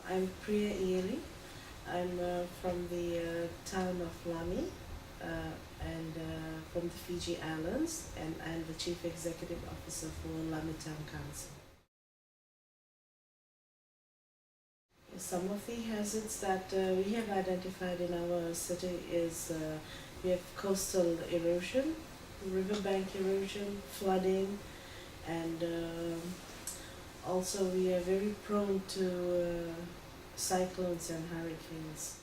I'm Preeya. I'm from the town of Lami and from the Fiji Islands, and I'm the Chief Executive Officer for Lami Town Council. Some of the hazards that we have identified in our city is we have coastal erosion, riverbank erosion, flooding, and also we are very prone to cyclones and hurricanes.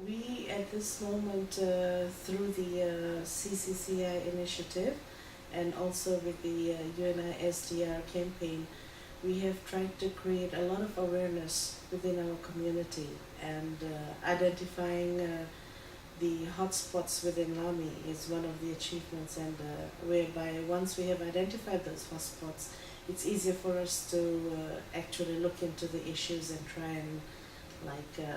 We at this moment through the CCCI initiative and also with the UNISDR campaign, we have tried to create a lot of awareness within our community and identifying the hotspots within Lami is one of the achievements, and whereby once we have identified those hotspots, it's easier for us to actually look into the issues and try and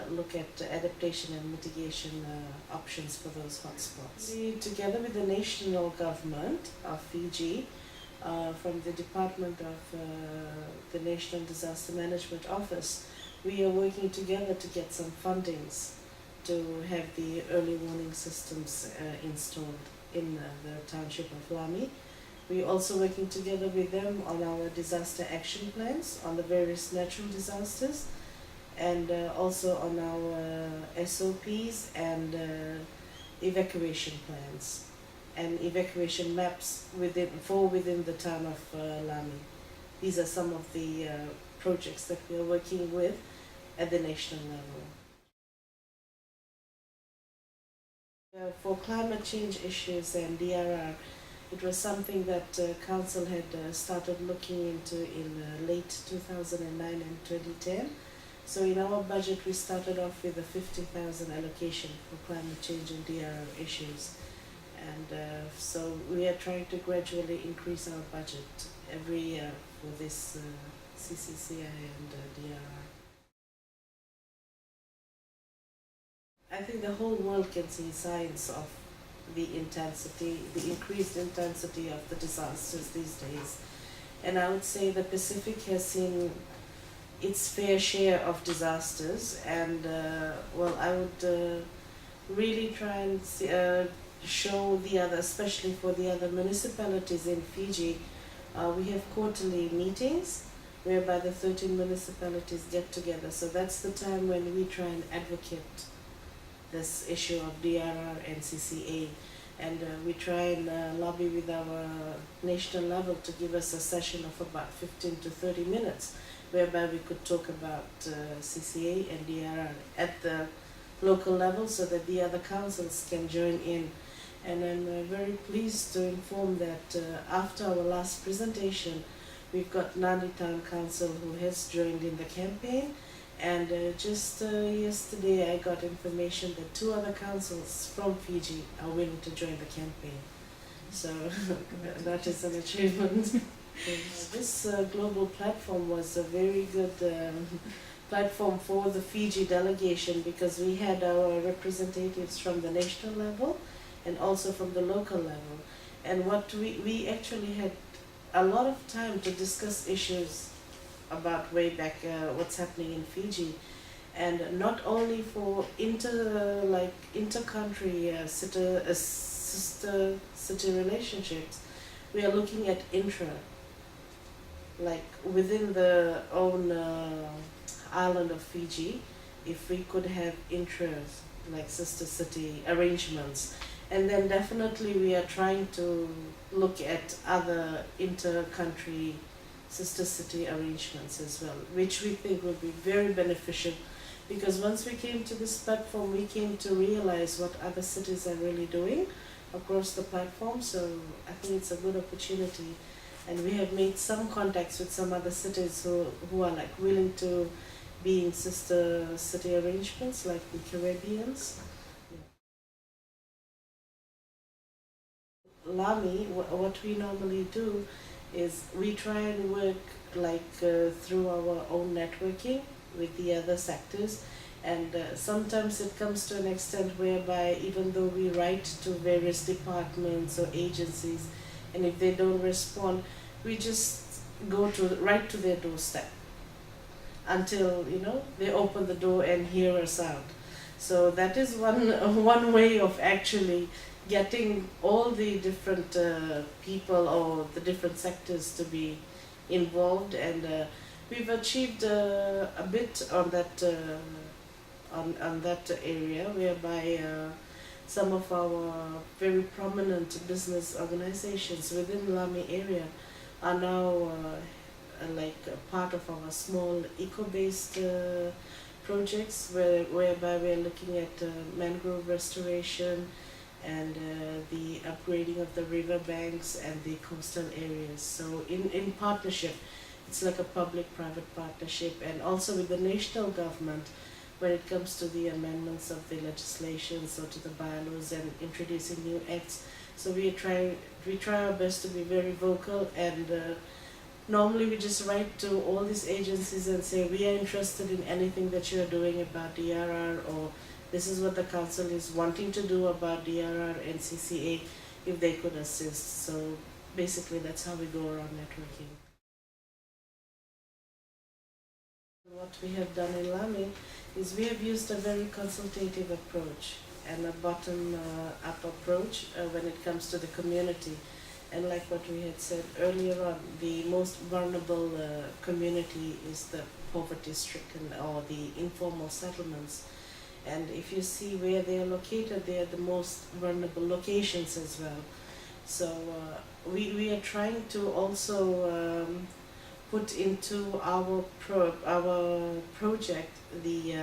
look at adaptation and mitigation options for those hotspots. We, together with the national government of Fiji, from the Department of the National Disaster Management Office, we are working together to get some fundings to have the early warning systems installed in the township of Lami. We're also working together with them on our disaster action plans on the various natural disasters, and also on our SOPs and evacuation plans and evacuation maps within the town of Lami. These are some of the projects that we are working with at the national level. For climate change issues and DRR, it was something that Council had started looking into in late 2009 and 2010. So in our budget, we started off with a 50,000 allocation for climate change and DRR issues. And so we are trying to gradually increase our budget every year for this CCCI and DRR. I think the whole world can see signs of the increased intensity of the disasters these days. And I would say the Pacific has seen its fair share of disasters, and I would really try and show the other, especially for the other municipalities in Fiji. We have quarterly meetings whereby the 13 municipalities get together. So that's the time when we try and advocate this issue of DRR and CCA, and we try and lobby with our national level to give us a session of about 15 to 30 minutes whereby we could talk about CCA and DRR at the local level so that the other councils can join in. And I'm very pleased to inform that after our last presentation, we've got Lami Town Council who has joined in the campaign, and just yesterday I got information that 2 other councils from Fiji are willing to join the campaign. So that is an achievement. This global platform was a very good platform for the Fiji delegation, because we had our representatives from the national level and also from the local level. And what we actually had a lot of time to discuss issues about way back what's happening in Fiji, and not only for inter-country sister city relationships, we are looking at intra, like within the own island of Fiji, if we could have intra, like sister city arrangements. And then definitely we are trying to look at other inter-country sister city arrangements as well, which we think will be very beneficial, because once we came to this platform, we came to realize what other cities are really doing across the platform. So I think it's a good opportunity, and we have made some contacts with some other cities who are like willing to be in sister city arrangements, like the Caribbeans. Lami, what we normally do is we try and work through our own networking with the other sectors, and sometimes it comes to an extent whereby even though we write to various departments or agencies, and if they don't respond, we just go to right to their doorstep until they open the door and hear us out. So that is one one way of actually getting all the different people or the different sectors to be involved, and we've achieved a bit on that on that area, whereby some of our very prominent business organizations within Lami area are now like a part of our small eco-based projects, whereby we're looking at mangrove restoration and the upgrading of the river banks and the coastal areas. So in partnership, it's like a public-private partnership, and also with the national government when it comes to the amendments of the legislations or to the bylaws and introducing new acts. So we try our best to be very vocal, and normally we just write to all these agencies and say we are interested in anything that you are doing about DRR, or this is what the council is wanting to do about DRR and CCA, if they could assist. So basically that's how we go around networking. What we have done in Lami is we have used a very consultative approach and a bottom-up approach when it comes to the community. And like what we had said earlier on, the most vulnerable community is the poverty-stricken or the informal settlements. And if you see where they are located, they are the most vulnerable locations as well. So we are trying to also put into our project the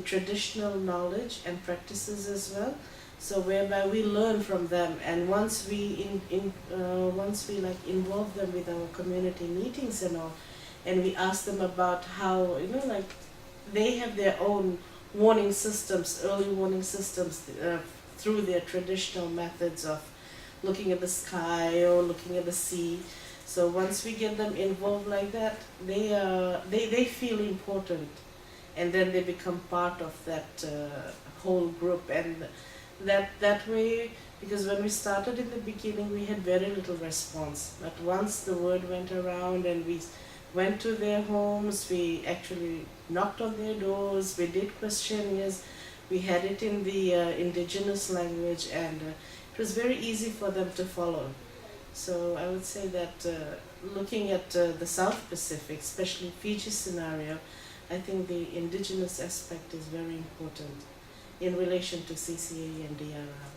traditional knowledge and practices as well. So whereby we learn from them, and once we like involve them with our community meetings and all, and we ask them about how like they have their own warning systems, early warning systems through their traditional methods of looking at the sky or looking at the sea. So once we get them involved like that, they feel important, and then they become part of that whole group. And that way, because when we started in the beginning, we had very little response. But once the word went around and we went to their homes, we actually knocked on their doors, we did questionnaires, we had it in the indigenous language, and it was very easy for them to follow. So I would say that looking at the South Pacific, especially Fiji scenario, I think the indigenous aspect is very important in relation to CCA and DRR.